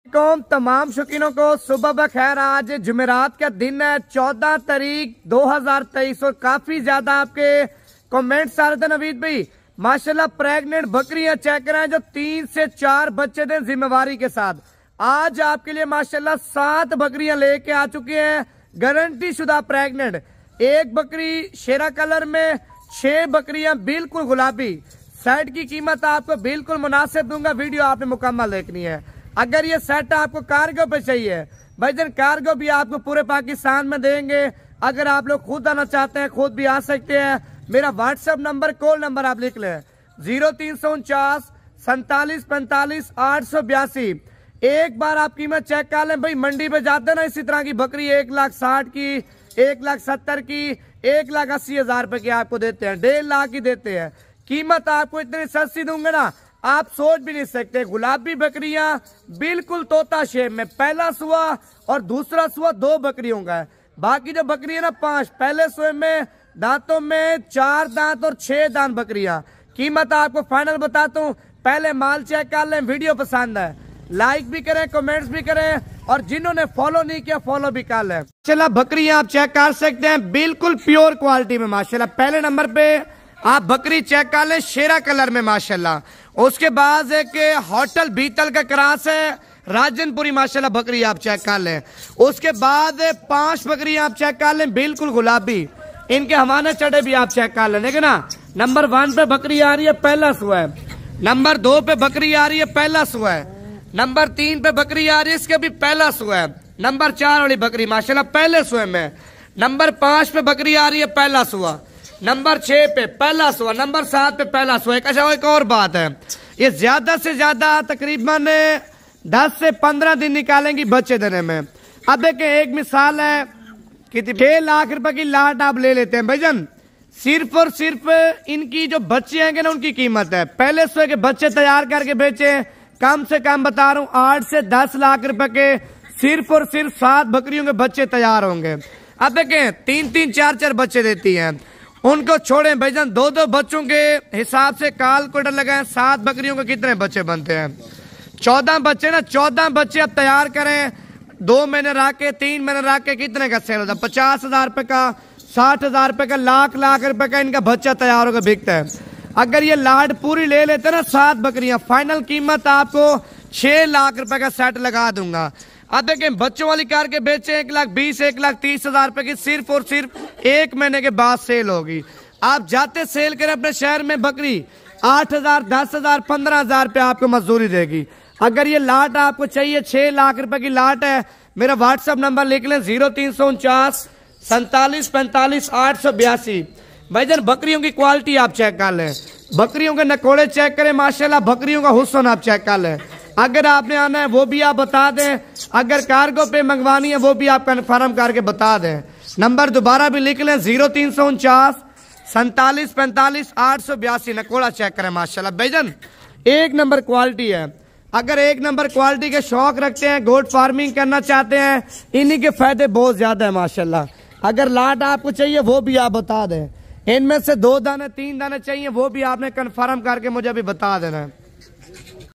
तमाम शौकीनों को सुबह बखैर। आज जुमेरात का दिन है, 14 तारीख 2023 और काफी ज्यादा आपके कमेंट्स आ रहे थे नवीद भाई माशाल्लाह प्रेग्नेंट बकरियां चेक कराएं जो 3 से 4 बच्चे दें जिम्मेवारी के साथ। आज आपके लिए माशाल्लाह 7 बकरियां लेके आ चुकी हैं गारंटी शुदा प्रेग्नेंट। एक बकरी शेरा कलर में, 6 बकरियां बिल्कुल गुलाबी। सेट की कीमत आपको बिल्कुल मुनासिब दूंगा, वीडियो आपने मुकम्मल देखनी है। अगर ये सेट आपको कार्गो पे चाहिए भाईजान, कार्गो भी आपको पूरे पाकिस्तान में देंगे। अगर आप लोग खुद आना चाहते हैं खुद भी आ सकते हैं। मेरा व्हाट्सएप नंबर, कॉल नंबर आप लिख लें 0349 47 45 882। एक बार आप कीमत चेक कर लें भाई। मंडी पे जाते ना इसी तरह की बकरी 1,60,000 की, 1,70,000 की, 1,80,000 रुपए की आपको देते हैं, 1.5 लाख की देते हैं। कीमत आपको इतनी सस्ती दूंगा ना आप सोच भी नहीं सकते। गुलाबी बकरियां बिल्कुल तोता शेप में, पहला सुआ और दूसरा सुआ 2 बकरियों का है। बाकी जो बकरी है ना 5, पहले सुए में दांतों में 4 दांत और 6 दांत बकरियां। कीमत आपको फाइनल बताता हूँ, पहले माल चेक कर लें। वीडियो पसंद है लाइक भी करें, कमेंट्स भी करें, और जिन्होंने फॉलो नहीं किया फॉलो भी कर लें। माशाल्लाह बकरियां आप चेक कर सकते हैं बिल्कुल प्योर क्वालिटी में माशाल्लाह। पहले नंबर पे आप बकरी चेक कर लें शेरा कलर में माशाल्लाह। उसके बाद एक होटल बीतल का क्रॉस है राजनपुरी माशाल्लाह बकरी आप चेक कर लें। उसके बाद 5 बकरी आप चेक कर लें बिल्कुल गुलाबी, इनके हमारे चढ़े भी आप चेक कर लें। देखिए ना नंबर 1 पे बकरी आ रही है, पहला सुआ है। नंबर 2 पे बकरी आ रही है, पहला सुआ है। नंबर 3 पे बकरी आ रही है, इसके भी पहला सुआ है। नंबर 4 वाली बकरी माशाल्लाह पहले सुए में। नंबर 5 पे बकरी आ रही है, पहला सुआ। नंबर 6 पे पहला सुआ। नंबर 7 पे पहला सुआ। एक और बात है, ये ज्यादा से ज्यादा तकरीबन 10 से 15 दिन निकालेंगी बच्चे देने में। अब देखें एक मिसाल है, कितनी 6 लाख रुपए की लाट आप ले लेते हैं भाईजान। सिर्फ और सिर्फ इनकी जो बच्चे आएंगे ना उनकी कीमत है। पहले सुए के बच्चे तैयार करके बेचे, कम से कम बता रहा हूँ 8 से 10 लाख रुपए के सिर्फ और सिर्फ 7 बकरियों के बच्चे तैयार होंगे। अब देखें 3-3 4-4 बच्चे देती हैं, उनको छोड़ें भाईजान। 2-2 बच्चों के हिसाब से कैलकुलेटर लगाएं, 7 बकरियों के कितने बच्चे बनते हैं? 14 बच्चे ना, 14 बच्चे आप तैयार करें 2 महीने रख के, 3 महीने रख के कितने का सेल होता है? 50,000 रुपए का, 60,000 रुपए का, लाख रुपए का इनका बच्चा तैयार होकर बिकता है। अगर ये लाड पूरी ले लेते ना 7 बकरियां, फाइनल कीमत आपको 6 लाख रुपए का सेट लगा दूंगा। अब देखें बच्चों वाली कार के बेचे 1,20,000 1,30,000 रुपए की सिर्फ और सिर्फ 1 महीने के बाद सेल होगी। आप जाते सेल करें अपने शहर में बकरी 8,000 10,000 15,000 रुपए आपको मजदूरी देगी। अगर ये लाट आपको चाहिए 6 लाख रुपए की लाट है, मेरा व्हाट्सएप नंबर लिख लें 0349 47 45 882। भाईजान बकरियों की क्वालिटी आप चेक कर लें, बकरियों के नकोड़े चेक करें माशाल्लाह, बकरियों का हुस्न आप चेक कर लें। अगर आपने आना है वो भी आप बता दें, अगर कार्गो पे मंगवानी है वो भी आप कन्फर्म करके बता दें। नंबर दोबारा भी लिख लें 0349 47 45 882। नकोड़ा चेक करें माशाल्लाह भाईजान एक नंबर क्वालिटी है। अगर एक नंबर क्वालिटी के शौक रखते हैं, गोट फार्मिंग करना चाहते हैं, इन्हीं के फायदे बहुत ज्यादा है माशाल्लाह। अगर लाट आपको चाहिए वो भी आप बता दें, इनमें से 2 दाने 3 दाने चाहिए वो भी आपने कन्फर्म करके मुझे भी बता देना है।